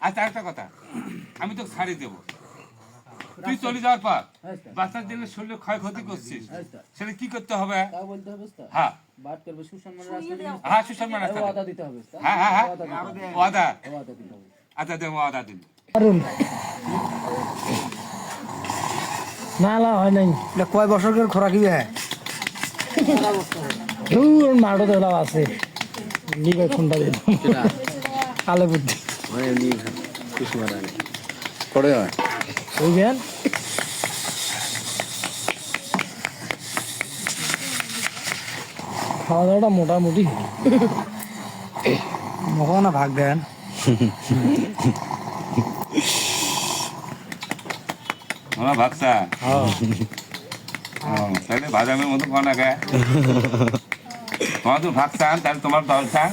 আচ্ছা একটা কথা, আমি তো ছাড়ি দেবো, তুই চলে যাওয়ার পর বাচ্চার জন্য শরীরে ক্ষয়ক্ষতি করছিস, সেটা কি করতে হবে? হ্যাঁ হ্যাঁ, সুসম্মান হ্যাঁ হ্যাঁ হ্যাঁ, ওয়াদা। আচ্ছা দেবো, ওয়াদা দিন। না না হয় নাই, কয় বছরের খোরাকি হ্যাঁ মাঠও তো আছে লিবে ফোনটা দিয়ে কালে বুদ্ধি বুঝলেন। খাওয়া দাওয়াটা মোটামুটি না ভাগ দেন আমার ভাবছা তাহলে বাদামের মতো খাওয়া না খায়, তোমার তো ভাগছান, তাহলে তোমার দরকার।